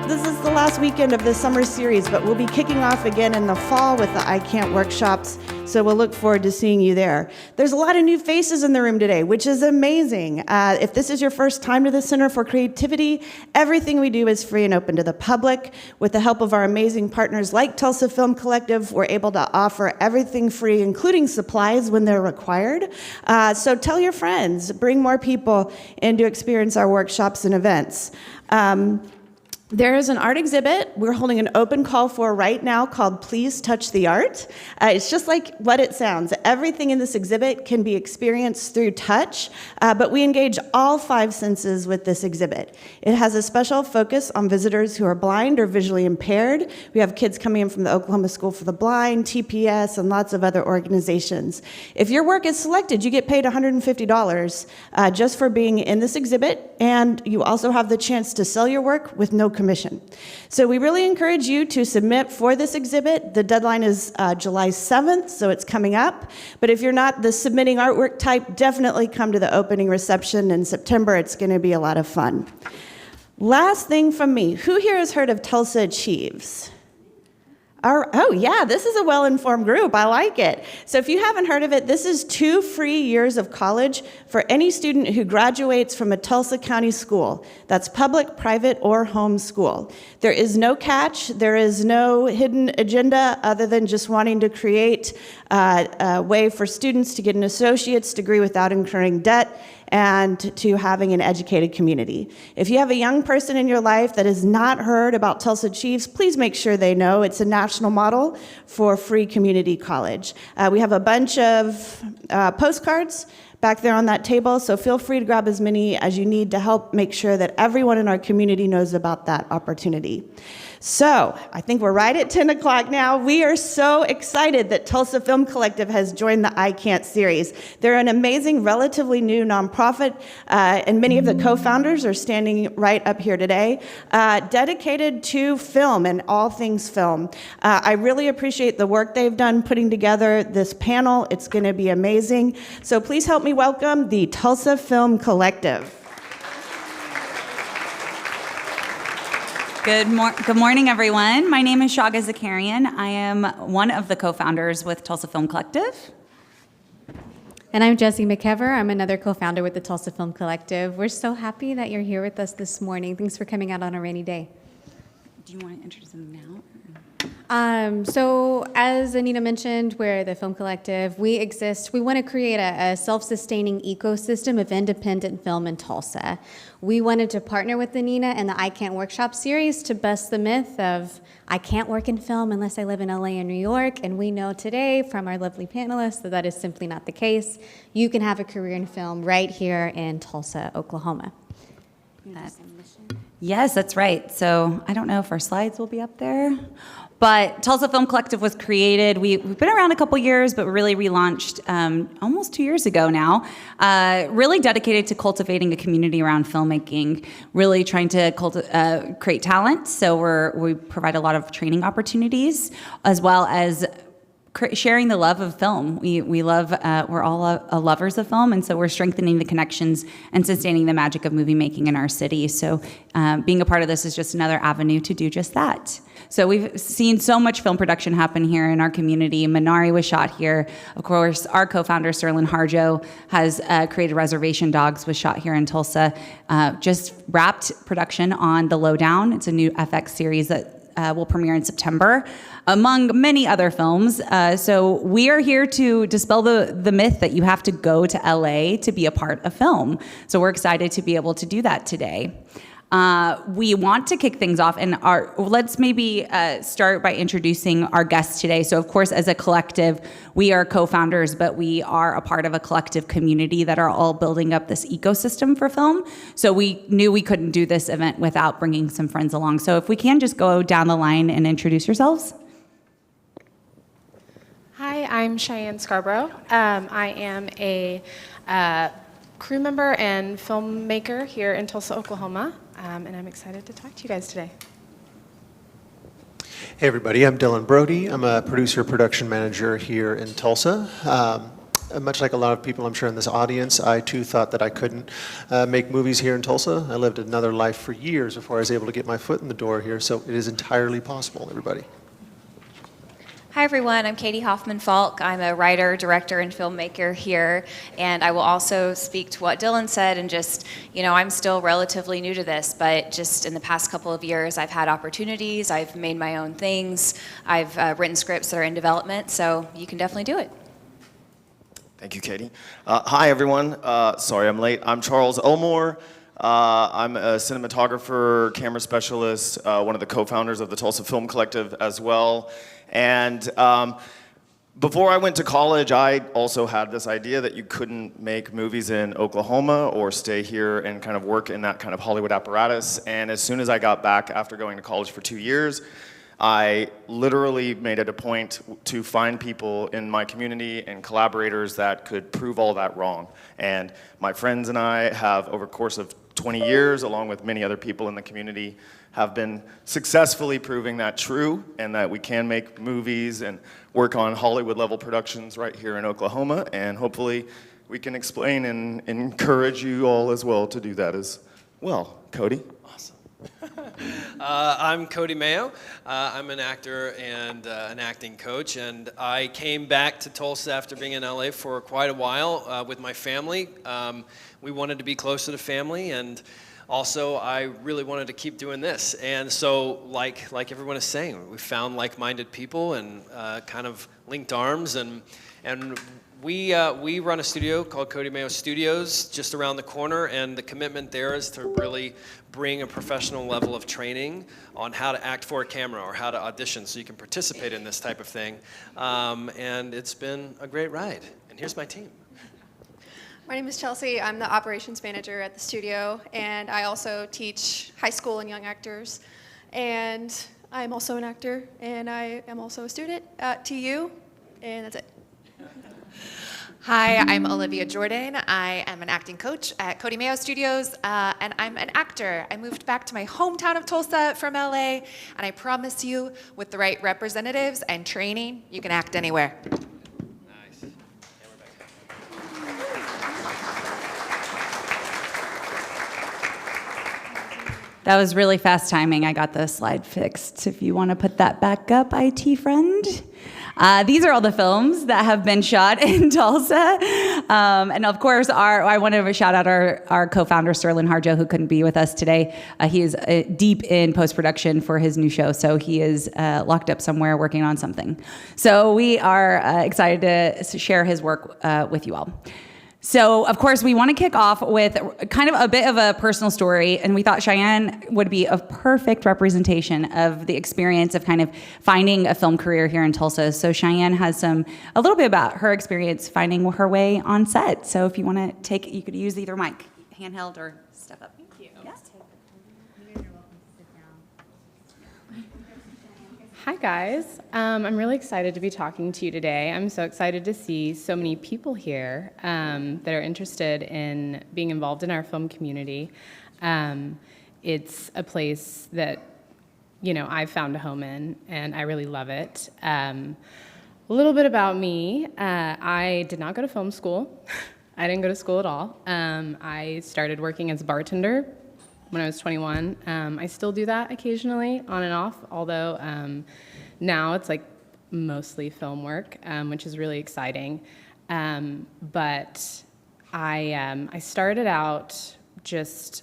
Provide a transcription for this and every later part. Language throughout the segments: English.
This is the last weekend of the summer series, but we'll be kicking off again in the fall with the I Can't workshops, so we'll look forward to seeing you there. There's a lot of new faces in the room today, which is amazing. If this is your first time to the Center for Creativity, everything we do is free and open to the public. With the help of our amazing partners like Tulsa Film Collective, we're able to offer everything free, including supplies when they're required. So tell your friends, bring more people in to experience our workshops and events. There is an art exhibit we're holding an open call for right now called Please Touch the Art. It's just like what it sounds. Everything in this exhibit can be experienced through touch, but we engage all 5 senses with this exhibit. It has a special focus on visitors who are blind or visually impaired. We have kids coming in from the Oklahoma School for the Blind, TPS, and lots of other organizations. If your work is selected, you get paid $150 just for being in this exhibit, and you also have the chance to sell your work with no commission. So we really encourage you to submit for this exhibit. The deadline is July 7th, so it's coming up. But if you're not the submitting artwork type, definitely come to the opening reception in September. It's going to be a lot of fun. Last thing from me. Who here has heard of Tulsa Achieves? Oh yeah, this is a well-informed group. I like it. So if you haven't heard of it, this is 2 free years of college for any student who graduates from a Tulsa County school. That's public, private, or home school. There is no catch. There is no hidden agenda other than just wanting to create a way for students to get an associate's degree without incurring debt and to having an educated community. If you have a young person in your life that has not heard about Tulsa Chiefs, please make sure they know. It's a national model for free community college. We have a bunch of postcards back there on that table, so feel free to grab as many as you need to help make sure that everyone in our community knows about that opportunity. So, I think we're right at 10 o'clock now. We are so excited that Tulsa Film Collective has joined the I Can't series. They're an amazing, relatively new nonprofit, and many of the co-founders are standing right up here today, dedicated to film and all things film. I really appreciate the work they've done putting together this panel. It's going to be amazing. So please help me welcome the Tulsa Film Collective. Good morning, everyone. My name is Shaga Zakarian. I am one of the co-founders with Tulsa Film Collective. And I'm Jessie McKever. I'm another co-founder with the Tulsa Film Collective. We're so happy that you're here with us this morning. Thanks for coming out on a rainy day. Do you want to introduce them now? So as Anita mentioned, we're the Film Collective. We want to create a self-sustaining ecosystem of independent film in Tulsa. We wanted to partner with Anita and the I Can't Workshop series to bust the myth of I can't work in film unless I live in LA and New York, and we know today from our lovely panelists that that is simply not the case. You can have a career in film right here in Tulsa, Oklahoma. Yes, that's right. So I don't know if our slides will be up there, but Tulsa Film Collective was created. We've been around a couple years, but really relaunched almost 2 years ago now, really dedicated to cultivating a community around filmmaking, really trying to create talent. So we provide a lot of training opportunities, as well as sharing the love of film. We're all lovers of film, and so we're strengthening the connections and sustaining the magic of movie making in our city. So being a part of this is just another avenue to do just that. So we've seen so much film production happen here in our community. Minari was shot here. Of course, our co-founder, Sterling Harjo, has created Reservation Dogs, was shot here in Tulsa. Just wrapped production on The Lowdown. It's a new FX series that will premiere in September, among many other films. So we are here to dispel the myth that you have to go to LA to be a part of film. So we're excited to be able to do that today. We want to kick things off, and let's maybe start by introducing our guests today. So of course, as a collective, we are co-founders, but we are a part of a collective community that are all building up this ecosystem for film. So we knew we couldn't do this event without bringing some friends along. So if we can just go down the line and introduce yourselves. Hi, I'm Cheyenne Scarborough. I am a crew member and filmmaker here in Tulsa, Oklahoma, and I'm excited to talk to you guys today. Hey everybody, I'm Dylan Brody. I'm a producer production manager here in Tulsa. much like a lot of people I'm sure in this audience, I too thought that I couldn't make movies here in Tulsa. I lived another life for years before I was able to get my foot in the door here, so it is entirely possible, everybody. Hi everyone, I'm Katie Hoffman-Falk. I'm a writer, director, and filmmaker here, and I will also speak to what Dylan said, and just, I'm still relatively new to this, but just in the past couple of years I've had opportunities, I've made my own things, I've written scripts that are in development, so you can definitely do it. Thank you, Katie. Hi everyone, sorry I'm late. I'm Charles Elmore. I'm a cinematographer, camera specialist, one of the co-founders of the Tulsa Film Collective as well. And before I went to college, I also had this idea that you couldn't make movies in Oklahoma or stay here and kind of work in that kind of Hollywood apparatus. And as soon as I got back after going to college for 2 years, I literally made it a point to find people in my community and collaborators that could prove all that wrong. And my friends and I have, over the course of 20 years, along with many other people in the community, have been successfully proving that true, and that we can make movies and work on Hollywood-level productions right here in Oklahoma, and hopefully we can explain and encourage you all as well to do that as well. Cody? Awesome. I'm Cody Mayo. I'm an actor and an acting coach, and I came back to Tulsa after being in LA for quite a while with my family. We wanted to be closer to family, and also, I really wanted to keep doing this, and so, like everyone is saying, we found like-minded people and kind of linked arms, and we run a studio called Cody Mayo Studios just around the corner, and the commitment there is to really bring a professional level of training on how to act for a camera or how to audition, so you can participate in this type of thing, and it's been a great ride. And here's my team. My name is Chelsea. I'm the operations manager at the studio, and I also teach high school and young actors. And I'm also an actor, and I am also a student at TU, and that's it. Hi, I'm Olivia Jordan. I am an acting coach at Cody Mayo Studios, and I'm an actor. I moved back to my hometown of Tulsa from LA, and I promise you, with the right representatives and training, you can act anywhere. That was really fast timing. I got the slide fixed. If you want to put that back up, IT friend. These are all the films that have been shot in Tulsa. And of course, I want to shout out our co-founder, Sterling Harjo, who couldn't be with us today. He is deep in post-production for his new show, so he is locked up somewhere working on something. So we are excited to share his work with you all. So, of course, we want to kick off with kind of a bit of a personal story, and we thought Cheyenne would be a perfect representation of the experience of kind of finding a film career here in Tulsa. So Cheyenne has a little bit about her experience finding her way on set. So if you want to take it, you could use either mic, handheld or step up. Thank you. Yeah. Hi guys, I'm really excited to be talking to you today. I'm so excited to see so many people here that are interested in being involved in our film community. It's a place that, I've found a home in, and I really love it. A little bit about me, I did not go to film school. I didn't go to school at all. I started working as a bartender when I was 21. I still do that occasionally, on and off, although now it's like mostly film work, which is really exciting. But I started out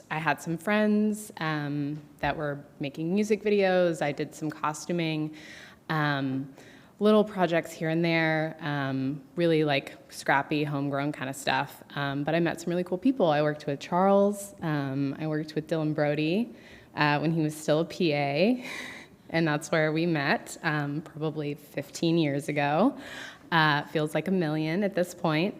I had some friends that were making music videos. I did some costuming, little projects here and there, really like scrappy, homegrown kind of stuff. But I met some really cool people. I worked with Charles. I worked with Dylan Brody when he was still a PA, and that's where we met, probably 15 years ago. Feels like a million at this point.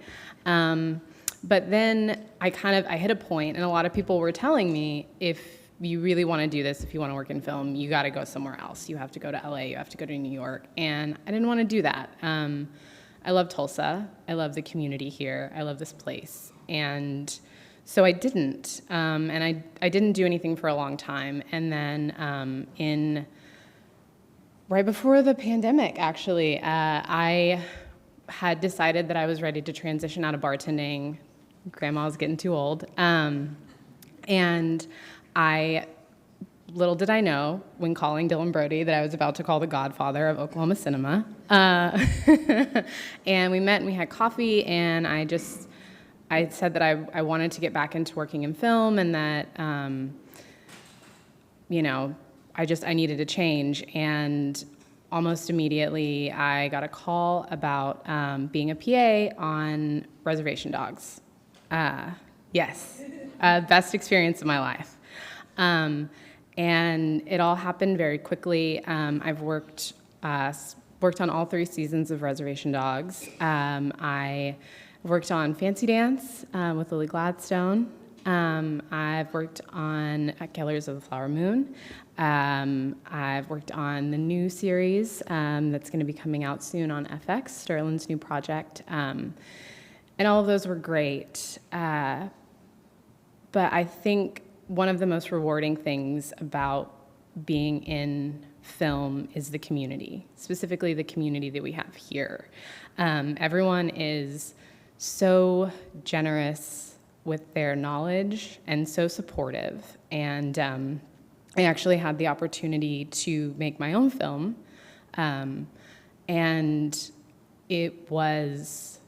But then I hit a point, and a lot of people were telling me, if you really want to do this, if you want to work in film, you got to go somewhere else. You have to go to LA, you have to go to New York. And I didn't want to do that. I love Tulsa. I love the community here. I love this place. And so I didn't. And I didn't do anything for a long time. And then right before the pandemic, actually, I had decided that I was ready to transition out of bartending. Grandma was getting too old. And little did I know, when calling Dylan Brody, that I was about to call the godfather of Oklahoma cinema. And we met and we had coffee, and I said that I wanted to get back into working in film, and that, I needed a change. And almost immediately, I got a call about being a PA on Reservation Dogs. Yes, best experience of my life. And it all happened very quickly. I've worked on all 3 seasons of Reservation Dogs. I worked on Fancy Dance with Lily Gladstone. I've worked on Killers of the Flower Moon. I've worked on the new series that's going to be coming out soon on FX, Sterling's new project. And all of those were great. But I think one of the most rewarding things about being in film is the community, specifically the community that we have here. Everyone is so generous with their knowledge and so supportive. And I actually had the opportunity to make my own film. And it was,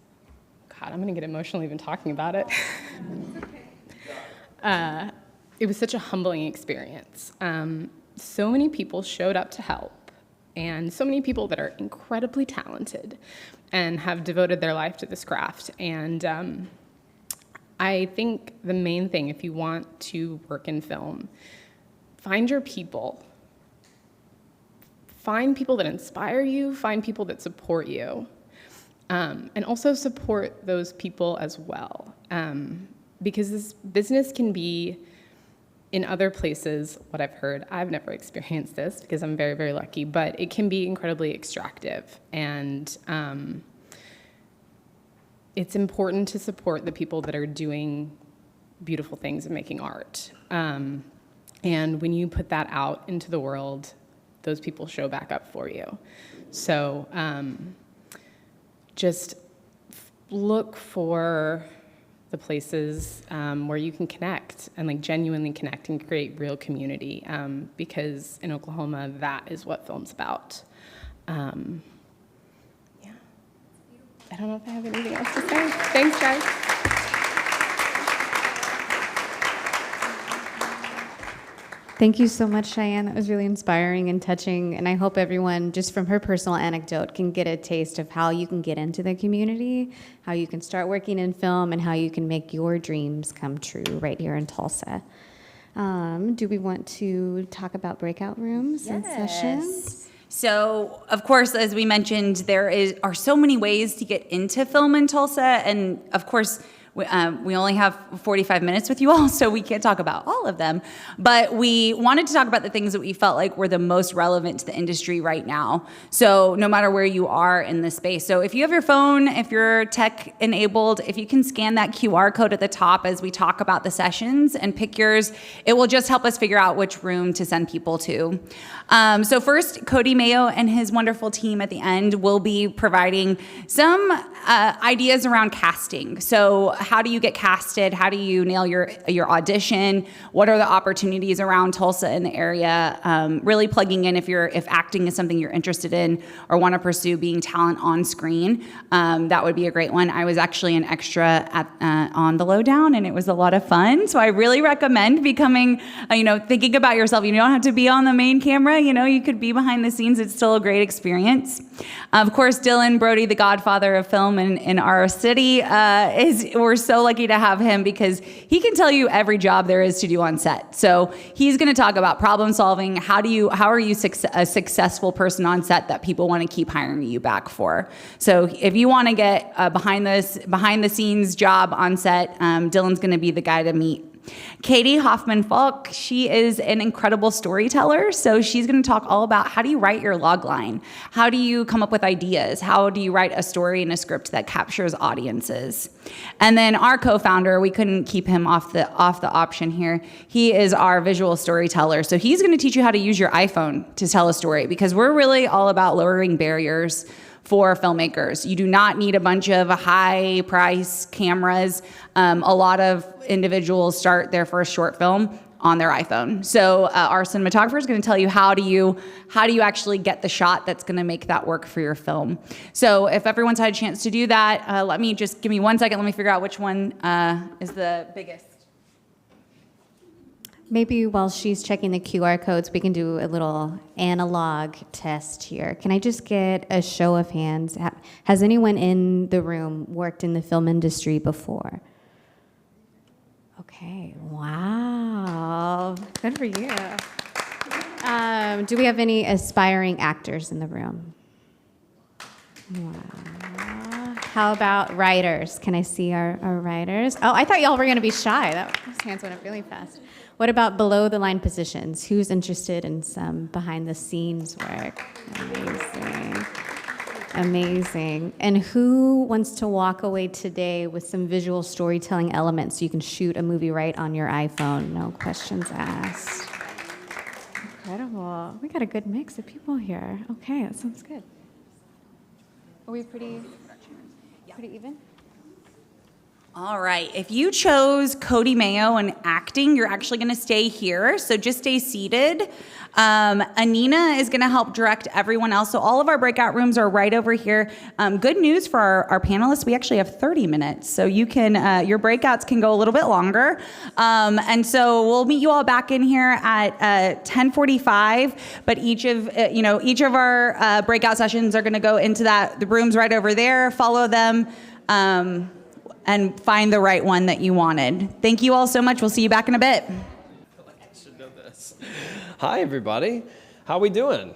God, I'm gonna get emotional even talking about it. It was such a humbling experience. So many people showed up to help, and so many people that are incredibly talented and have devoted their life to this craft. And I think the main thing, if you want to work in film, find your people. Find people that inspire you, find people that support you, and also support those people as well. Because this business can be, in other places, what I've heard, I've never experienced this because I'm very, very lucky, but it can be incredibly extractive. And it's important to support the people that are doing beautiful things and making art. And when you put that out into the world, those people show back up for you. So just look for the places where you can connect and like genuinely connect and create real community, because in Oklahoma, that is what film's about. Yeah. I don't know if I have anything else to say. Thanks, guys. Thank you so much, Cheyenne. That was really inspiring and touching. And I hope everyone, just from her personal anecdote, can get a taste of how you can get into the community, how you can start working in film, and how you can make your dreams come true right here in Tulsa. Do we want to talk about breakout rooms and sessions? So, of course, as we mentioned, are so many ways to get into film in Tulsa, and of course, we only have 45 minutes with you all, so we can't talk about all of them. But we wanted to talk about the things that we felt like were the most relevant to the industry right now. So no matter where you are in this space. So if you have your phone, if you're tech enabled, if you can scan that QR code at the top as we talk about the sessions and pick yours, it will just help us figure out which room to send people to. So first, Cody Mayo and his wonderful team at the end will be providing some ideas around casting. So how do you get casted? How do you nail your audition? What are the opportunities around Tulsa in the area? Really plugging in if acting is something you're interested in or want to pursue being talent on screen. That would be a great one. I was actually an extra on The Lowdown, and it was a lot of fun. So I really recommend becoming, thinking about yourself. You don't have to be on the main camera. You could be behind the scenes. It's still a great experience. Of course, Dylan Brody, the godfather of film in our city, we're so lucky to have him because he can tell you every job there is to do on set. So he's going to talk about problem solving. How are you a successful person on set that people want to keep hiring you back for? So if you want to get a behind the scenes job on set, Dylan's going to be the guy to meet. Katie Hoffman-Falk, she is an incredible storyteller, so she's going to talk all about how do you write your log line? How do you come up with ideas? How do you write a story and a script that captures audiences? And then our co-founder, we couldn't keep him off the option here. He is our visual storyteller, so he's going to teach you how to use your iPhone to tell a story because we're really all about lowering barriers for filmmakers. You do not need a bunch of high price cameras. A lot of individuals start their first short film on their iPhone. So our cinematographer is going to tell you how do you actually get the shot that's going to make that work for your film. So if everyone's had a chance to do that, give me 1 second. Let me figure out which one is the biggest. Maybe while she's checking the QR codes, we can do a little analog test here. Can I just get a show of hands? Has anyone in the room worked in the film industry before? Okay, wow, good for you. Do we have any aspiring actors in the room? Wow. How about writers? Can I see our writers? Oh, I thought y'all were gonna be shy. Those hands went up really fast. What about below the line positions? Who's interested in some behind the scenes work? Amazing. Amazing. And who wants to walk away today with some visual storytelling elements so you can shoot a movie right on your iPhone? No questions asked. Incredible. We got a good mix of people here. Okay, that sounds good. Are we pretty even? All right, if you chose Cody Mayo and acting, you're actually gonna stay here, so just stay seated. Anina is gonna help direct everyone else, so all of our breakout rooms are right over here. Good news for our panelists, we actually have 30 minutes, so you can, your breakouts can go a little bit longer. And so we'll meet you all back in here at 10:45, but each of our breakout sessions are gonna go into the rooms right over there, follow them, and find the right one that you wanted. Thank you all so much. We'll see you back in a bit. I should know this. Hi, everybody. How we doing?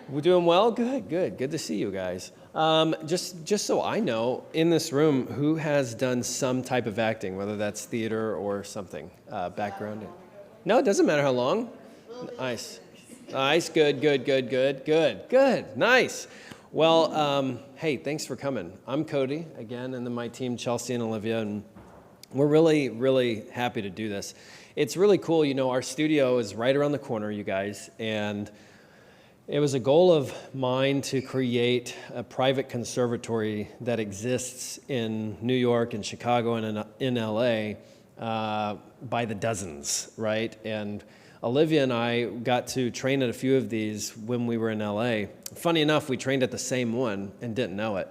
We doing well? Good to see you guys. Just so I know, in this room, who has done some type of acting, whether that's theater or something, background? No, it doesn't matter how long. Nice. Good. Nice. Well, hey, thanks for coming. I'm Cody, again, and then my team, Chelsea and Olivia, and we're really, really happy to do this. It's really cool, our studio is right around the corner, you guys, and it was a goal of mine to create a private conservatory that exists in New York and Chicago and in LA by the dozens, right? And Olivia and I got to train at a few of these when we were in LA. Funny enough, we trained at the same one and didn't know it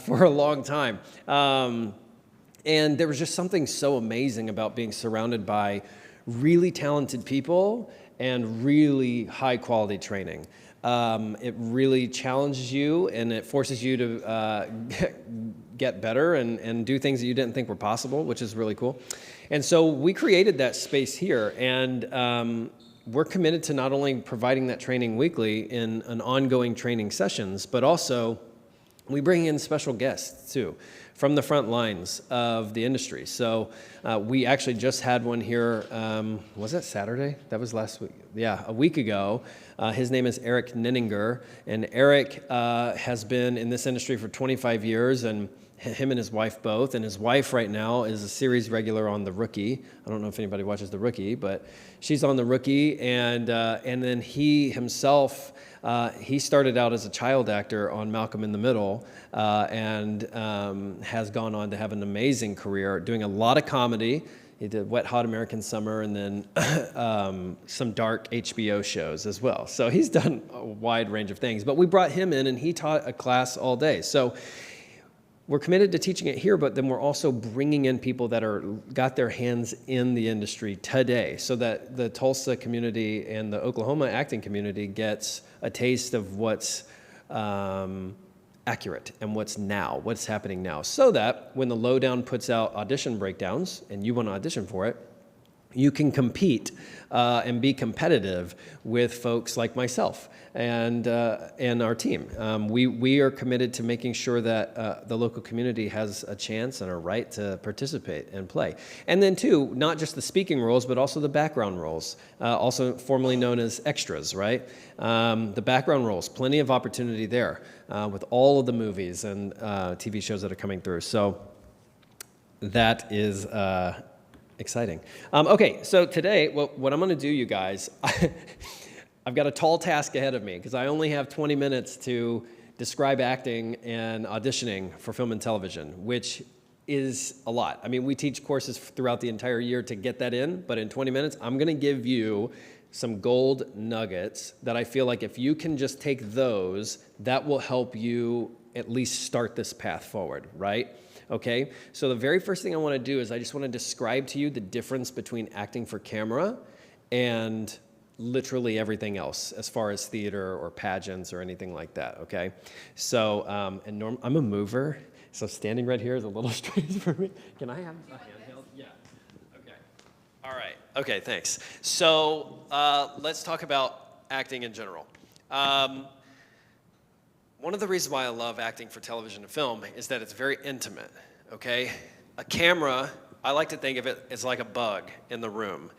for a long time. And there was just something so amazing about being surrounded by really talented people and really high quality training. It really challenges you and it forces you to get better and do things that you didn't think were possible, which is really cool. And so we created that space here, and we're committed to not only providing that training weekly in an ongoing training sessions, but also we bring in special guests too from the front lines of the industry. So we actually just had one here, was that Saturday? That was last week. Yeah, a week ago. His name is Eric Nenninger, and Eric has been in this industry for 25 years, and him and his wife both, and his wife right now is a series regular on The Rookie. I don't know if anybody watches The Rookie, but she's on The Rookie, and then he himself, he started out as a child actor on Malcolm in the Middle, and has gone on to have an amazing career, doing a lot of comedy. He did Wet Hot American Summer, and then some dark HBO shows as well. So he's done a wide range of things, but we brought him in, and he taught a class all day. So we're committed to teaching it here, but then we're also bringing in people that got their hands in the industry today, so that the Tulsa community and the Oklahoma acting community gets a taste of what's accurate and what's happening now, so that when the Lowdown puts out audition breakdowns and you want to audition for it, you can compete and be competitive with folks like myself and our team. We are committed to making sure that the local community has a chance and a right to participate and play. And then too, not just the speaking roles, but also the background roles, also formerly known as extras, right? The background roles, plenty of opportunity there with all of the movies and TV shows that are coming through. So that is exciting. Okay, so today, what I'm going to do, you guys, I've got a tall task ahead of me because I only have 20 minutes to describe acting and auditioning for film and television, which is a lot. I mean, we teach courses throughout the entire year to get that in, but in 20 minutes, I'm gonna give you some gold nuggets that I feel like if you can just take those, that will help you at least start this path forward, right? Okay, so the very first thing I wanna do is I just wanna describe to you the difference between acting for camera and literally everything else as far as theater or pageants or anything like that, okay? So, I'm a mover, so standing right here is a little strange for me. Can I have a handheld? Yeah, okay. All right, okay, thanks. So let's talk about acting in general. One of the reasons why I love acting for television and film is that it's very intimate, okay? A camera, I like to think of it as like a bug in the room.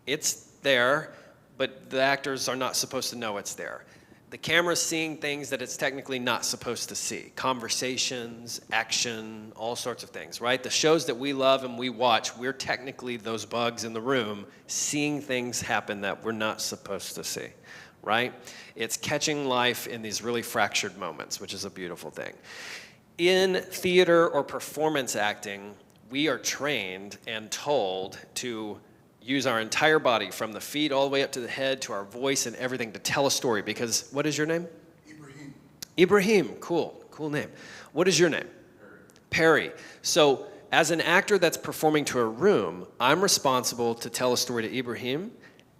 It's there, but the actors are not supposed to know it's there. The camera's seeing things that it's technically not supposed to see. Conversations, action, all sorts of things, right? The shows that we love and we watch, we're technically those bugs in the room seeing things happen that we're not supposed to see, right? It's catching life in these really fractured moments, which is a beautiful thing. In theater or performance acting, we are trained and told to use our entire body, from the feet all the way up to the head, to our voice and everything, to tell a story. Because, what is your name? Ibrahim. Ibrahim, cool name. What is your name? Perry. So, as an actor that's performing to a room, I'm responsible to tell a story to Ibrahim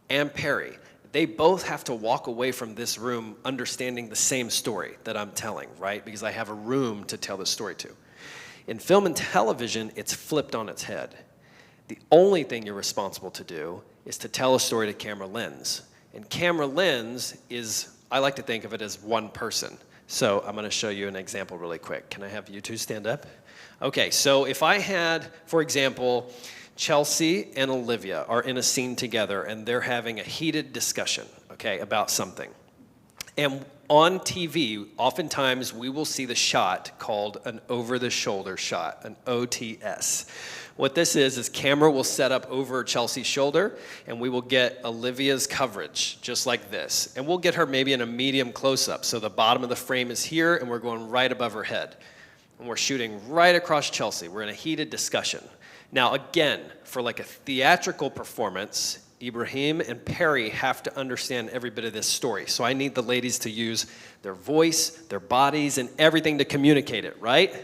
and Perry. They both have to walk away from this room understanding the same story that I'm telling, right? Because I have a room to tell the story to. In film and television, it's flipped on its head. The only thing you're responsible to do is to tell a story to camera lens. And camera lens is, I like to think of it as one person. So I'm gonna show you an example really quick. Can I have you two stand up? Okay, so if I had, for example, Chelsea and Olivia are in a scene together and they're having a heated discussion, okay, about something. And on TV, oftentimes we will see the shot called an over-the-shoulder shot, an OTS. What this is camera will set up over Chelsea's shoulder, and we will get Olivia's coverage, just like this. And we'll get her maybe in a medium close-up, so the bottom of the frame is here, and we're going right above her head. And we're shooting right across Chelsea. We're in a heated discussion. Now, again, for like a theatrical performance, Ibrahim and Perry have to understand every bit of this story. So I need the ladies to use their voice, their bodies, and everything to communicate it, right?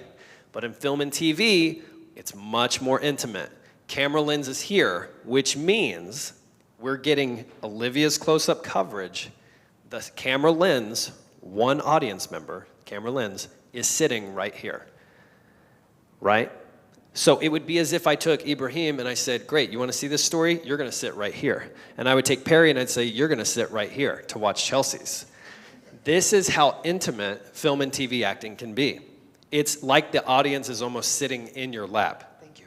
But in film and TV, it's much more intimate. Camera lens is here, which means we're getting Olivia's close-up coverage. The camera lens, one audience member, camera lens, is sitting right here, right? So it would be as if I took Ibrahim and I said, great, you want to see this story? You're going to sit right here. And I would take Perry and I'd say, you're going to sit right here to watch Chelsea's. This is how intimate film and TV acting can be. It's like the audience is almost sitting in your lap. Thank you.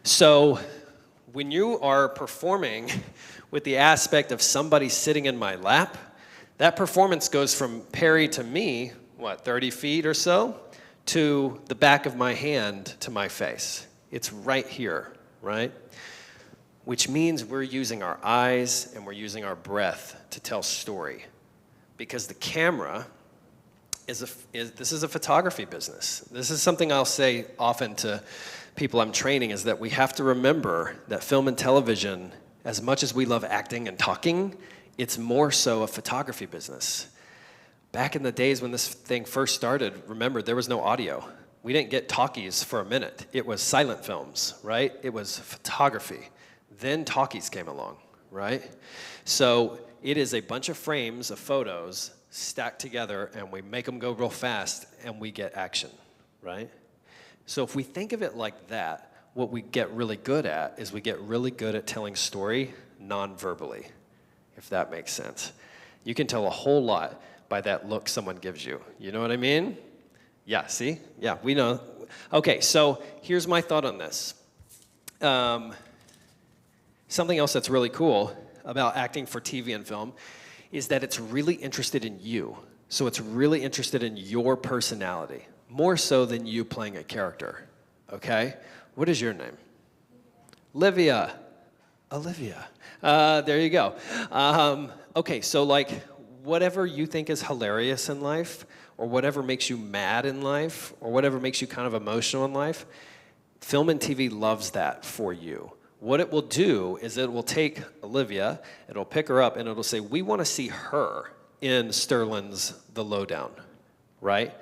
So when you are performing with the aspect of somebody sitting in my lap, that performance goes from Perry to me, 30 feet or so, to the back of my hand to my face. It's right here, right? Which means we're using our eyes and we're using our breath to tell story. Because the camera this is a photography business. This is something I'll say often to people I'm training, is that we have to remember that film and television, as much as we love acting and talking, it's more so a photography business. Back in the days when this thing first started, remember, there was no audio. We didn't get talkies for a minute. It was silent films, right? It was photography. Then talkies came along, right? So it is a bunch of frames of photos stacked together, and we make them go real fast, and we get action, right? So if we think of it like that, what we get really good at is we get really good at telling story non-verbally, if that makes sense. You can tell a whole lot by that look someone gives you. You know what I mean? Yeah, see? Yeah, we know. Okay, so here's my thought on this. Something else that's really cool about acting for TV and film is that it's really interested in you. So it's really interested in your personality, more so than you playing a character, okay? What is your name? Olivia. There you go. Okay, so like whatever you think is hilarious in life, or whatever makes you mad in life, or whatever makes you kind of emotional in life, film and TV loves that for you. What it will do is it will take Olivia, it'll pick her up, and it'll say, we want to see her in Sterling's The Lowdown, right?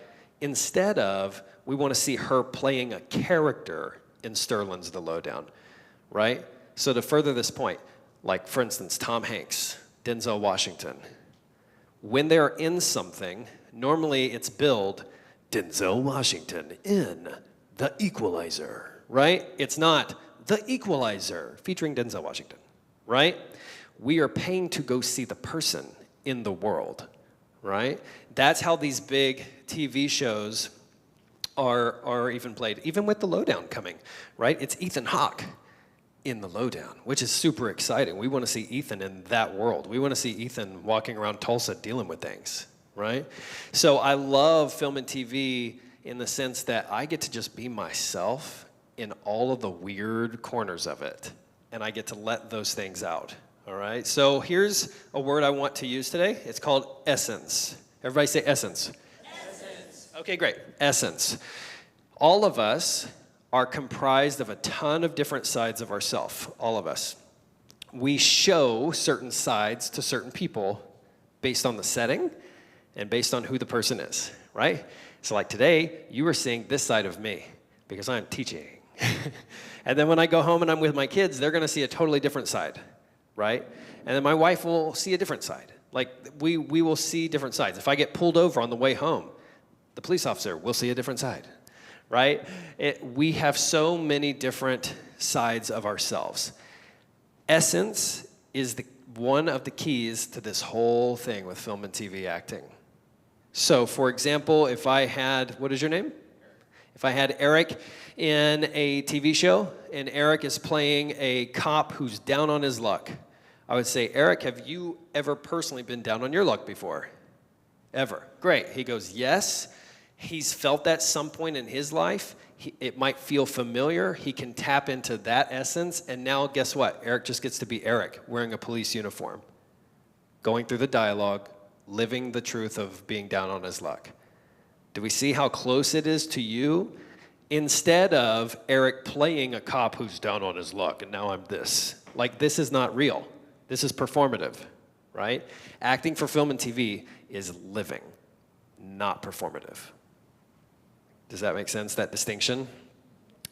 Instead of, we want to see her playing a character in Sterling's The Lowdown, right? So to further this point, like for instance, Tom Hanks, Denzel Washington, when they're in something, normally it's billed Denzel Washington in The Equalizer, right? It's not The Equalizer featuring Denzel Washington, right? We are paying to go see the person in the world, right? That's how these big TV shows are even played, even with The Lowdown coming, right? It's Ethan Hawke in The Lowdown, which is super exciting. We want to see Ethan in that world. We want to see Ethan walking around Tulsa dealing with things, right? So I love film and TV in the sense that I get to just be myself in all of the weird corners of it, and I get to let those things out, all right? So here's a word I want to use today. It's called essence. Everybody say essence. Essence. Okay, great. Essence. All of us are comprised of a ton of different sides of ourselves, all of us. We show certain sides to certain people based on the setting and based on who the person is, right? So like today, you are seeing this side of me because I'm teaching. And then when I go home and I'm with my kids, they're gonna see a totally different side, right? And then my wife will see a different side. Like we will see different sides. If I get pulled over on the way home, the police officer will see a different side, right? We have so many different sides of ourselves. Essence is one of the keys to this whole thing with film and TV acting. So for example, if I had, what is your name? If I had Eric in a TV show and Eric is playing a cop who's down on his luck, I would say, Eric, have you ever personally been down on your luck before? Ever? Great. He goes, yes. He's felt that some point in his life. It might feel familiar. He can tap into that essence. And now guess what? Eric just gets to be Eric, wearing a police uniform, going through the dialogue, living the truth of being down on his luck. Do we see how close it is to you? Instead of Eric playing a cop who's down on his luck, and now I'm this. Like, this is not real. This is performative, right? Acting for film and TV is living, not performative. Does that make sense, that distinction?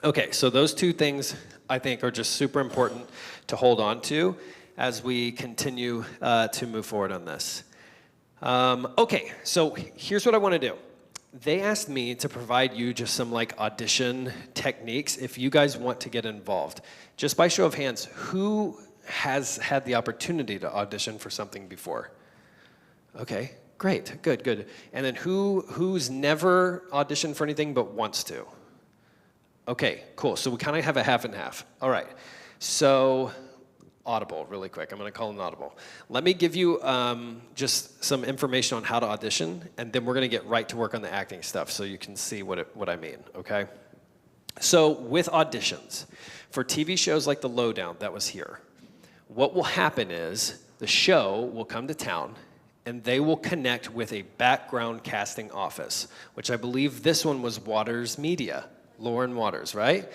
Okay, so those two things I think are just super important to hold on to as we continue to move forward on this. Okay, so here's what I want to do. They asked me to provide you just some like audition techniques if you guys want to get involved. Just by show of hands, who has had the opportunity to audition for something before? Okay, great, good. And then who's never auditioned for anything but wants to? Okay, cool, so we kind of have a half and half. All right, so Audible, really quick. I'm going to call an Audible. Let me give you just some information on how to audition, and then we're going to get right to work on the acting stuff so you can see what I mean, okay? So with auditions, for TV shows like The Lowdown that was here, what will happen is the show will come to town, and they will connect with a background casting office, which I believe this one was Waters Media, Lauren Waters, right?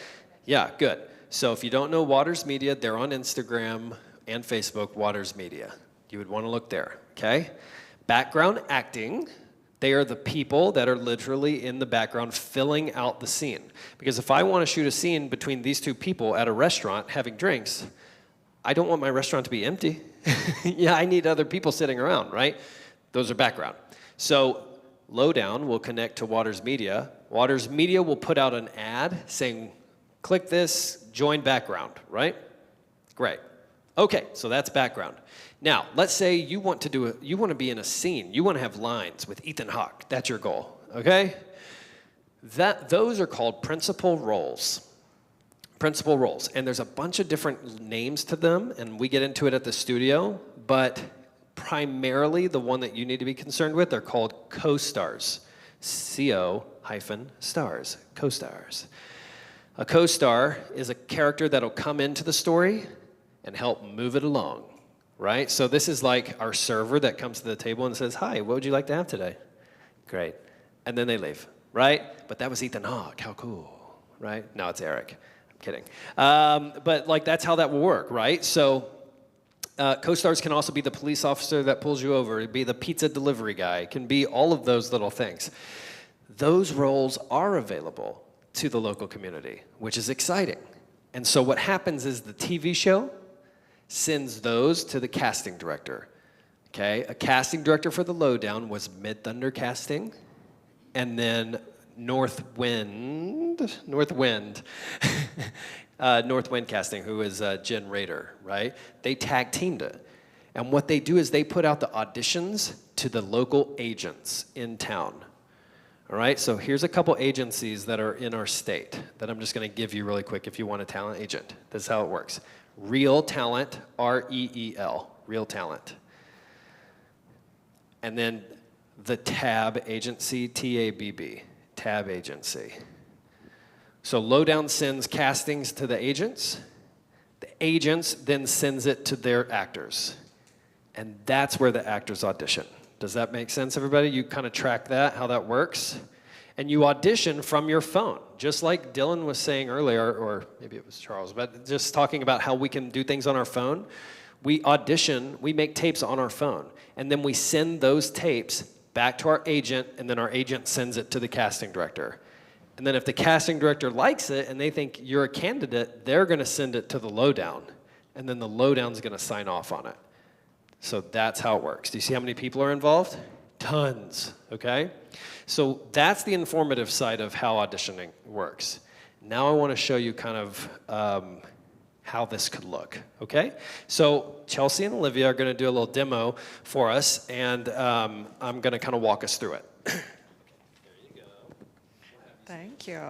Yeah, good. So if you don't know Waters Media, they're on Instagram and Facebook, Waters Media. You would want to look there, okay? Background acting, they are the people that are literally in the background filling out the scene. Because if I want to shoot a scene between these two people at a restaurant having drinks, I don't want my restaurant to be empty. Yeah, I need other people sitting around, right? Those are background. So Lowdown will connect to Waters Media. Waters Media will put out an ad saying, click this, join background, right? Great. Okay, so that's background. Now, let's say you want to be in a scene. You want to have lines with Ethan Hawke. That's your goal, okay? Those are called principal roles. Principal roles, and there's a bunch of different names to them, and we get into it at the studio, but primarily the one that you need to be concerned with, they're called co-stars. CO-stars, co-stars. A co-star is a character that'll come into the story and help move it along, right? So this is like our server that comes to the table and says, hi, what would you like to have today? Great. and then they leave, right? But that was Ethan Hawke, how cool, right? No, it's Eric, I'm kidding. But like that's how that will work, right? So co-stars can also be the police officer that pulls you over, be the pizza delivery guy, it can be all of those little things. Those roles are available to the local community, which is exciting. And so what happens is the TV show sends those to the casting director. Okay, a casting director for the Lowdown was Mid-Thunder Casting, and then Northwind Casting, who is Jen Rader, right? They tag teamed it. And what they do is they put out the auditions to the local agents in town. All right, so here's a couple agencies that are in our state that I'm just gonna give you really quick if you want a talent agent. This is how it works. Real Talent, R-E-E-L, Real Talent. And then the TAB agency, T-A-B-B, TAB agency. So Lowdown sends castings to the agents. The agents then sends it to their actors. And that's where the actors audition. Does that make sense, everybody? You kind of track that, how that works? And you audition from your phone, just like Dylan was saying earlier, or maybe it was Charles, but just talking about how we can do things on our phone. We audition, we make tapes on our phone, and then we send those tapes back to our agent, and then our agent sends it to the casting director. And then if the casting director likes it and they think you're a candidate, they're gonna send it to the Lowdown, and then the Lowdown's gonna sign off on it. So that's how it works. Do you see how many people are involved? Tons, okay? So that's the informative side of how auditioning works. Now I wanna show you kind of how this could look, okay? So Chelsea and Olivia are gonna do a little demo for us, and I'm gonna kind of walk us through it. There you go. Thank you.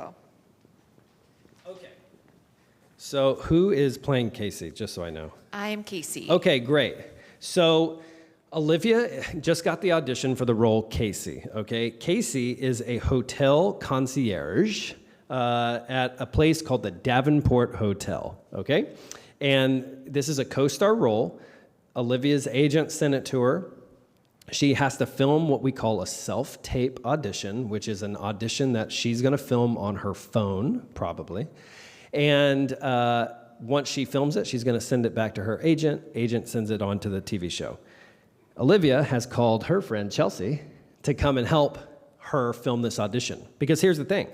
Okay. So who is playing Casey, just so I know? I am Casey. Okay, great. So Olivia just got the audition for the role Casey, okay? Casey is a hotel concierge at a place called the Davenport Hotel, okay? And this is a co-star role. Olivia's agent sent it to her. She has to film what we call a self-tape audition, which is an audition that she's gonna film on her phone, probably. And once she films it, she's gonna send it back to her agent. Agent sends it on to the TV show. Olivia has called her friend Chelsea to come and help her film this audition. Because here's the thing,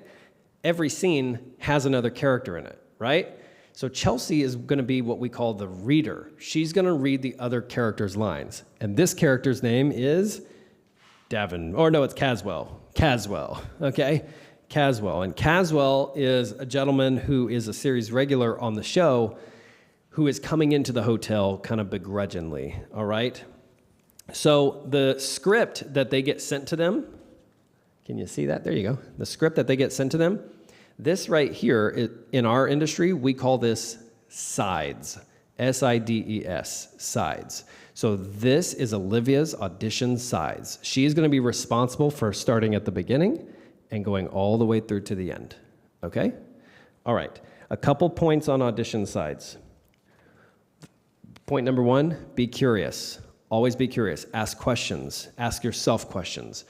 every scene has another character in it, right? So Chelsea is gonna be what we call the reader. She's gonna read the other character's lines. And this character's name is it's Caswell. Caswell, okay? Caswell. And Caswell is a gentleman who is a series regular on the show who is coming into the hotel kind of begrudgingly, all right? So the script that they get sent to them, can you see that? There you go. The script that they get sent to them, this right here, in our industry, we call this sides, S-I-D-E-S, sides. So this is Olivia's audition sides. She's gonna be responsible for starting at the beginning and going all the way through to the end, okay? All right, a couple points on audition sides. Point number one, be curious. Always be curious. Ask questions. Ask yourself questions.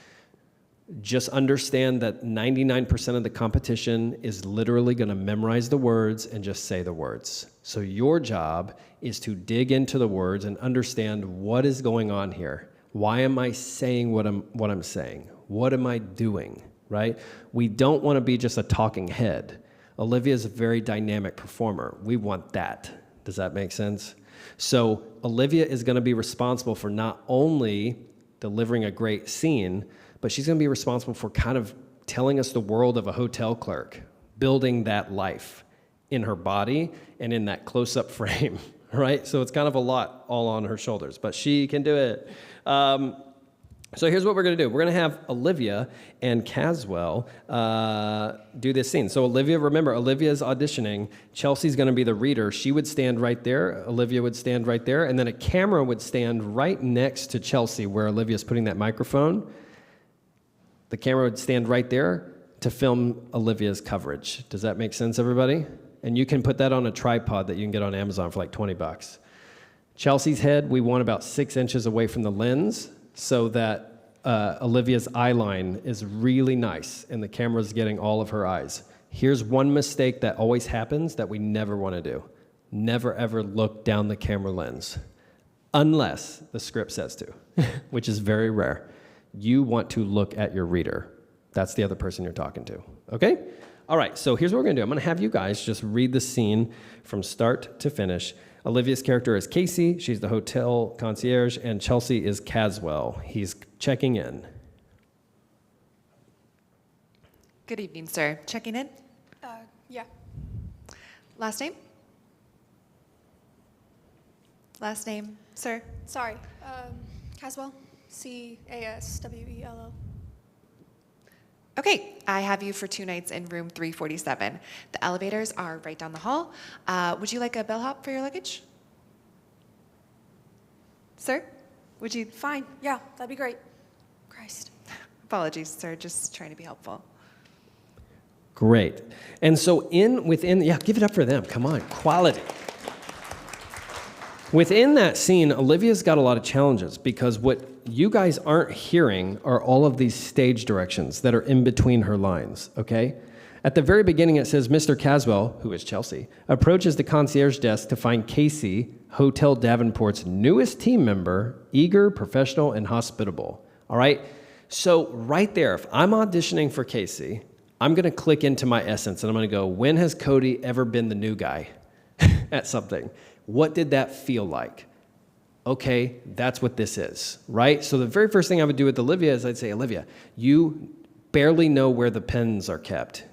Just understand that 99% of the competition is literally going to memorize the words and just say the words. So your job is to dig into the words and understand what is going on here. Why am I saying what I'm saying? What am I doing, right? We don't want to be just a talking head. Olivia is a very dynamic performer. We want that. Does that make sense? So Olivia is going to be responsible for not only delivering a great scene, but she's going to be responsible for kind of telling us the world of a hotel clerk, building that life in her body and in that close-up frame, right? So it's kind of a lot all on her shoulders, but she can do it. So here's what we're going to do. We're going to have Olivia and Caswell do this scene. So Olivia, remember, Olivia's auditioning. Chelsea's going to be the reader. She would stand right there. Olivia would stand right there. And then a camera would stand right next to Chelsea where Olivia's putting that microphone. The camera would stand right there to film Olivia's coverage. Does that make sense, everybody? And you can put that on a tripod that you can get on Amazon for like $20. Chelsea's head, we want about 6 inches away from the lens so that Olivia's eye line is really nice, and the camera's getting all of her eyes. Here's one mistake that always happens that we never want to do. Never, ever look down the camera lens, unless the script says to, which is very rare. You want to look at your reader. That's the other person you're talking to, okay? All right, so here's what we're gonna do. I'm gonna have you guys just read the scene from start to finish. Olivia's character is Casey. She's the hotel concierge, and Chelsea is Caswell. He's checking in. Good evening, sir. Checking in? Yeah. Last name? Last name, sir? Sorry. Caswell. Caswell. Okay, I have you for 2 nights in room 347. The elevators are right down the hall. Would you like a bellhop for your luggage? Sir? Would you? Fine. Yeah, that'd be great. Christ. Apologies, sir. Just trying to be helpful. Great. And so within, give it up for them. Come on, quality. Within that scene, Olivia's got a lot of challenges because what you guys aren't hearing are all of these stage directions that are in between her lines, okay? At the very beginning, it says, Mr. Caswell, who is Chelsea, approaches the concierge desk to find Casey, Hotel Davenport's newest team member, eager, professional, and hospitable, all right? So right there, if I'm auditioning for Casey, I'm gonna click into my essence and I'm gonna go, when has Cody ever been the new guy at something? What did that feel like? Okay, that's what this is, right? So the very first thing I would do with Olivia is I'd say, Olivia, you barely know where the pens are kept.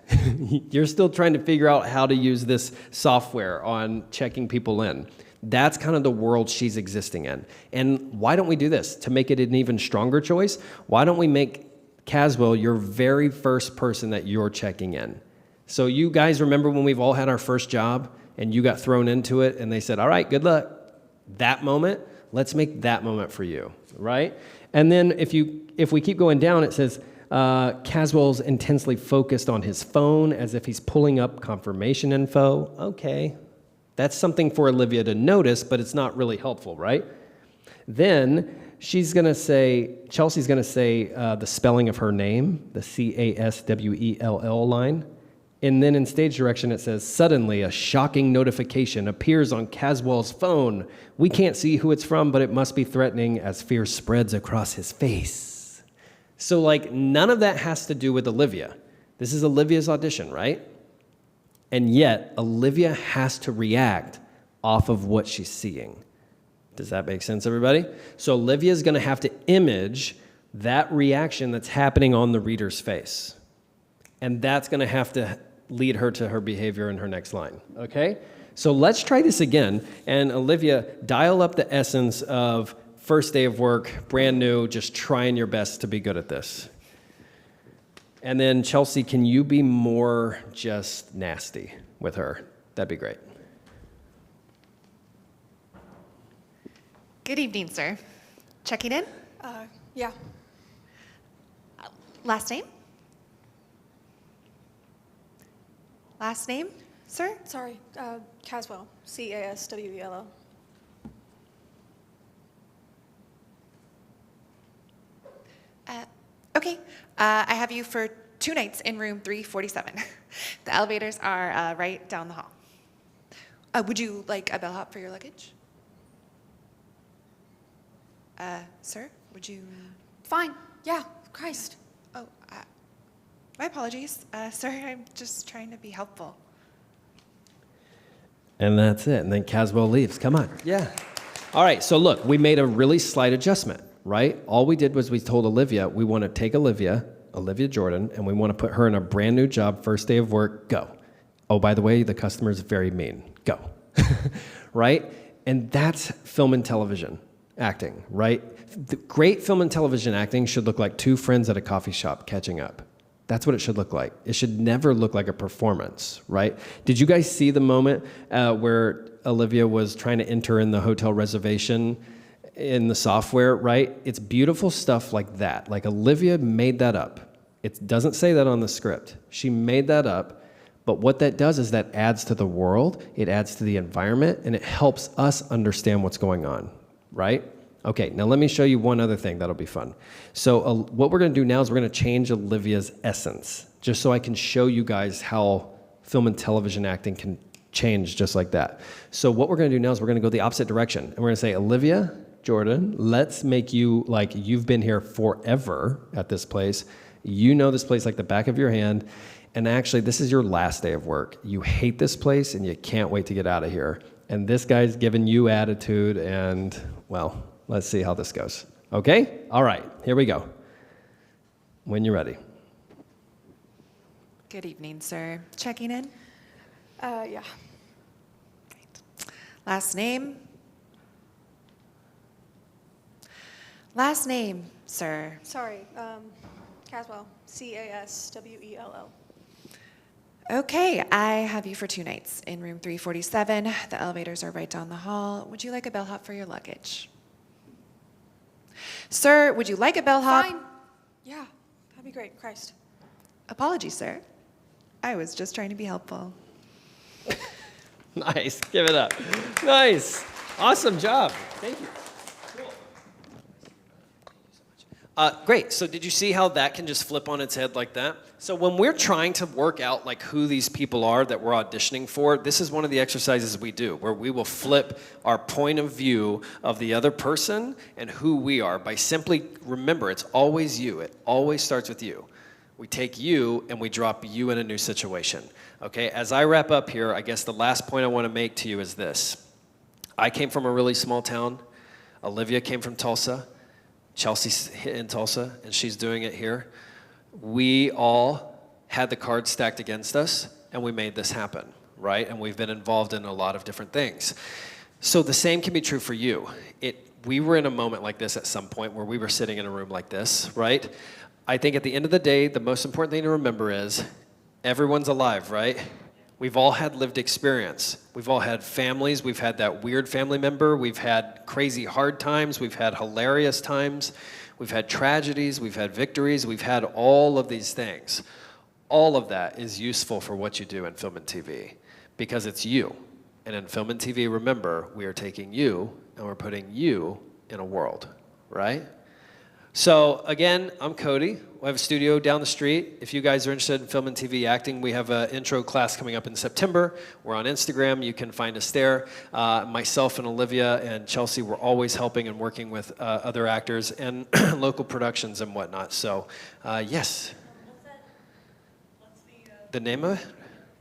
You're still trying to figure out how to use this software on checking people in. That's kind of the world she's existing in. And why don't we do this? To make it an even stronger choice, why don't we make Caswell your very first person that you're checking in? So you guys remember when we've all had our first job and you got thrown into it and they said, all right, good luck. That moment, let's make that moment for you, right? And then if we keep going down, it says, Caswell's intensely focused on his phone as if he's pulling up confirmation info. Okay, that's something for Olivia to notice, but it's not really helpful, right? Then Chelsea's gonna say the spelling of her name, the Caswell line. And then in stage direction, it says, suddenly a shocking notification appears on Caswell's phone. We can't see who it's from, but it must be threatening as fear spreads across his face. So like none of that has to do with Olivia. This is Olivia's audition, right? And yet Olivia has to react off of what she's seeing. Does that make sense, everybody? So Olivia's gonna have to image that reaction that's happening on the reader's face. And that's gonna have to lead her to her behavior in her next line, okay? So let's try this again. And Olivia, dial up the essence of first day of work, brand new, just trying your best to be good at this. And then Chelsea, can you be more just nasty with her? That'd be great. Good evening, sir. Checking in? Yeah. Last name? Last name, sir? Sorry. Caswell. Caswell. Okay, I have you for 2 nights in room 347. The elevators are right down the hall. Would you like a bellhop for your luggage? Sir, would you? Fine. Yeah. Christ. Oh, my apologies. Sir, I'm just trying to be helpful. And that's it. And then Caswell leaves. Come on. Yeah. All right. So look, we made a really slight adjustment, right? All we did was we told Olivia, we want to take Olivia Jordan, and we want to put her in a brand new job, first day of work, go. Oh, by the way, the customer's very mean. Go. Right? And that's film and television acting, right? The great film and television acting should look like 2 friends at a coffee shop catching up. That's what it should look like. It should never look like a performance, right? Did you guys see the moment where Olivia was trying to enter in the hotel reservation in the software, right? It's beautiful stuff like that. Like Olivia made that up. It doesn't say that on the script. She made that up, but what that does is that adds to the world, it adds to the environment, and it helps us understand what's going on, right? Okay, now let me show you one other thing that'll be fun. So what we're going to do now is we're going to change Olivia's essence, just so I can show you guys how film and television acting can change just like that. So what we're going to do now is we're going to go the opposite direction. And we're going to say, Olivia, Jordan, let's make you like you've been here forever at this place. You know this place like the back of your hand. And actually, this is your last day of work. You hate this place and you can't wait to get out of here. And this guy's giving you attitude and, well, let's see how this goes. Okay? All right, here we go. When you're ready. Good evening, sir. Checking in? Yeah. Last name? Last name, sir. Sorry. Caswell. Caswell. Okay, I have you for 2 nights in room 347. The elevators are right down the hall. Would you like a bellhop for your luggage? Sir, would you like a bellhop? Fine. Yeah, that'd be great. Christ. Apologies, sir. I was just trying to be helpful. Nice, give it up. Nice, awesome job. Thank you. Great. So did you see how that can just flip on its head like that? So when we're trying to work out like who these people are that we're auditioning for, this is one of the exercises we do where we will flip our point of view of the other person and who we are by simply, remember, it's always you. It always starts with you. We take you and we drop you in a new situation. Okay, as I wrap up here, I guess the last point I want to make to you is this. I came from a really small town. Olivia came from Tulsa. Chelsea's in Tulsa, and she's doing it here. We all had the cards stacked against us, and we made this happen, right? And we've been involved in a lot of different things. So the same can be true for you. We were in a moment like this at some point where we were sitting in a room like this, right? I think at the end of the day, the most important thing to remember is everyone's alive, right? We've all had lived experience. We've all had families. We've had that weird family member. We've had crazy hard times. We've had hilarious times. We've had tragedies. We've had victories. We've had all of these things. All of that is useful for what you do in film and TV because it's you. And in film and TV, remember, we are taking you and we're putting you in a world, right? So again, I'm Cody. We have a studio down the street. If you guys are interested in film and TV acting, we have an intro class coming up in September. We're on Instagram. You can find us there. Myself and Olivia and Chelsea were always helping and working with other actors and local productions and whatnot. So yes. The name of it?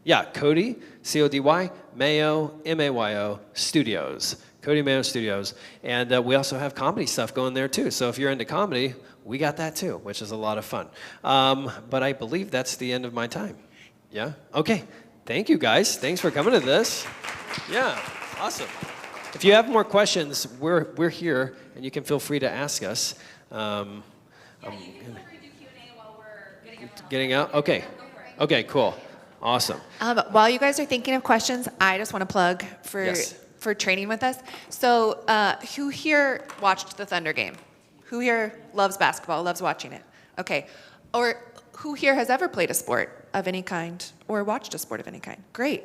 Yeah, Cody, C-O-D-Y, Mayo, M-A-Y-O, Studios. Cody Mayo Studios. And we also have comedy stuff going there too. So if you're into comedy, we got that too, which is a lot of fun. But I believe that's the end of my time. Yeah? Okay. Thank you guys. Thanks for coming to this. Yeah, awesome. If you have more questions, we're here and you can feel free to ask us. You can feel free to do Q&A while we're getting out? Okay. Okay, cool. Awesome. While you guys are thinking of questions, I just want to plug for training with us. So who here watched the Thunder game? Who here loves basketball, loves watching it? Okay. Or who here has ever played a sport of any kind or watched a sport of any kind? Great.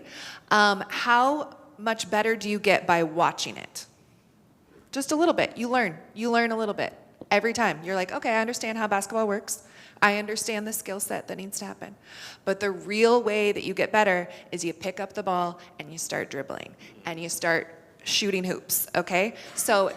How much better do you get by watching it? Just a little bit. You learn. You learn a little bit. Every time. You're like, okay, I understand how basketball works. I understand the skill set that needs to happen. But the real way that you get better is you pick up the ball and you start dribbling and you start shooting hoops, okay? So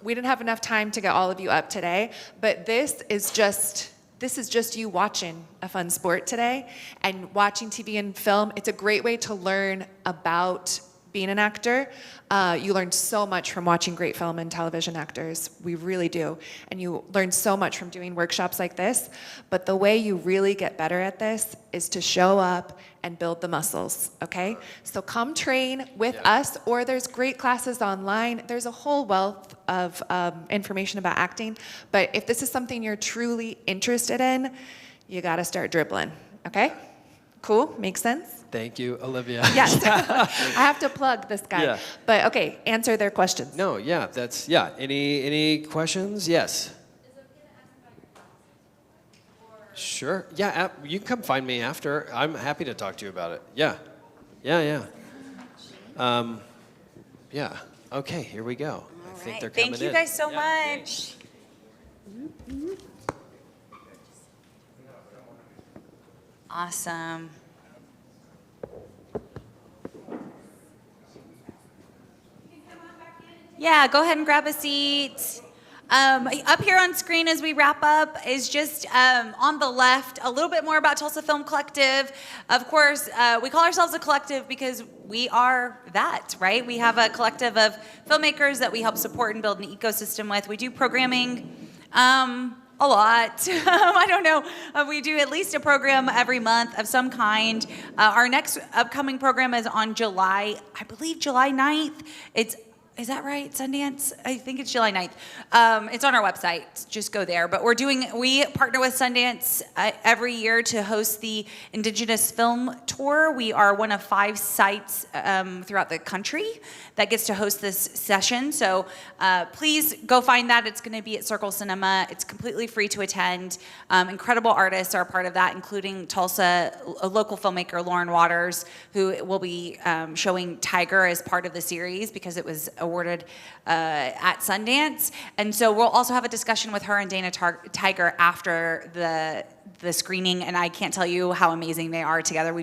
we didn't have enough time to get all of you up today, but this is just you watching a fun sport today and watching TV and film. It's a great way to learn about being an actor. You learn so much from watching great film and television actors. We really do. And you learn so much from doing workshops like this. But the way you really get better at this is to show up and build the muscles, okay? So come train with us, or there's great classes online. There's a whole wealth of information about acting. But if this is something you're truly interested in, you gotta start dribbling, okay? Cool, makes sense? Thank you, Olivia. Yes, I have to plug this guy. Yeah. But okay, answer their questions. No, yeah, Any questions? Yes. Sure. Yeah, you can come find me after. I'm happy to talk to you about it. Yeah. Yeah. Yeah. Okay, here we go. think they're Thank coming you in. guys so Yeah. much. Awesome. Yeah, go ahead and grab a seat. Up here on screen as we wrap up is just on the left a little bit more about Tulsa Film Collective. Of course, we call ourselves a collective because we are that, right? We have a collective of filmmakers that we help support and build an ecosystem with. We do programming a lot. I don't know. We do at least a program every month of some kind. Our next upcoming program is on July 9th. Is that right, Sundance? I think it's July 9th. It's on our website. Just go there. But we partner with Sundance every year to host the Indigenous Film Tour. We are one of 5 sites throughout the country that gets to host this session. So please go find that. It's going to be at Circle Cinema. It's completely free to attend. Incredible artists are a part of that, including Tulsa, a local filmmaker, Lauren Waters, who will be showing Tiger as part of the series because it was awarded at Sundance. And so we'll also have a discussion with her and Dana Tiger after the screening, and I can't tell you how amazing they are together.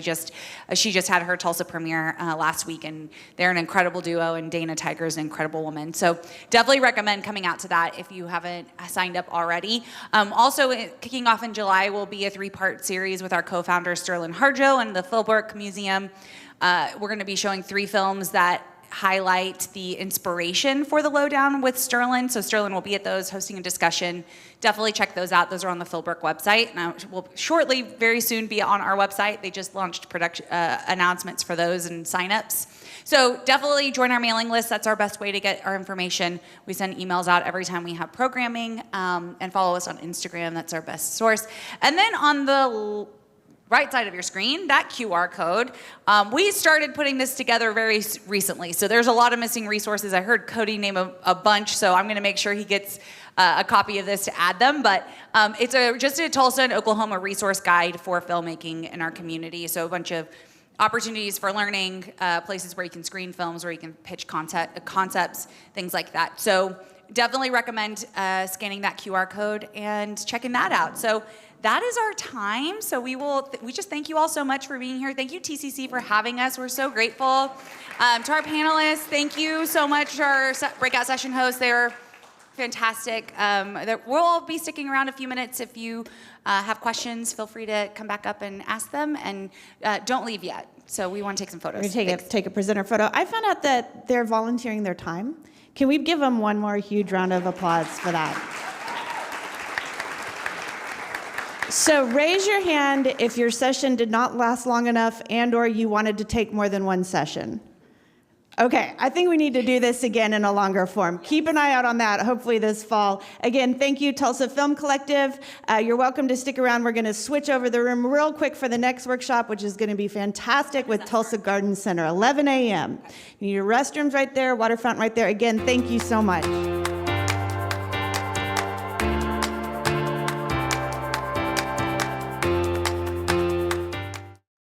She just had her Tulsa premiere last week, and they're an incredible duo, and Dana Tiger is an incredible woman. So definitely recommend coming out to that if you haven't signed up already. Also, kicking off in July will be a 3-part series with our co-founder Sterling Harjo and the Philbrook Museum. We're going to be showing 3 films that highlight the inspiration for the Lowdown with Sterling. So Sterling will be at those hosting a discussion. Definitely check those out. Those are on the Philbrook website. Now will shortly, very soon, be on our website. They just launched production announcements for those and signups. So definitely join our mailing list. That's our best way to get our information. We send emails out every time we have programming, and follow us on Instagram. That's our best source. And then on the right side of your screen, that QR code. We started putting this together very recently, so there's a lot of missing resources. I heard Cody name a bunch, so I'm going to make sure he gets a copy of this to add them. But it's just a Tulsa and Oklahoma resource guide for filmmaking in our community. So a bunch of opportunities for learning, places where you can screen films, where you can pitch concepts, things like that. So definitely recommend scanning that QR code and checking that out. So that is our time. So we just thank you all so much for being here. Thank you, TCC, for having us. We're so grateful. To our panelists, thank you so much to our breakout session hosts. They were fantastic. We'll all be sticking around a few minutes. If you have questions, feel free to come back up and ask them. And don't leave yet. So we want to take some photos. We're going to take a presenter photo. I found out that they're volunteering their time. Can we give them one more huge round of applause for that? So raise your hand if your session did not last long enough and or you wanted to take more than one session. Okay, I think we need to do this again in a longer form. Keep an eye out on that, hopefully this fall. Again, thank you, Tulsa Film Collective. You're welcome to stick around. We're going to switch over the room real quick for the next workshop, which is going to be fantastic with Tulsa Garden Center, 11 a.m. You need your restrooms right there, water fountain right there. Again, thank you so much.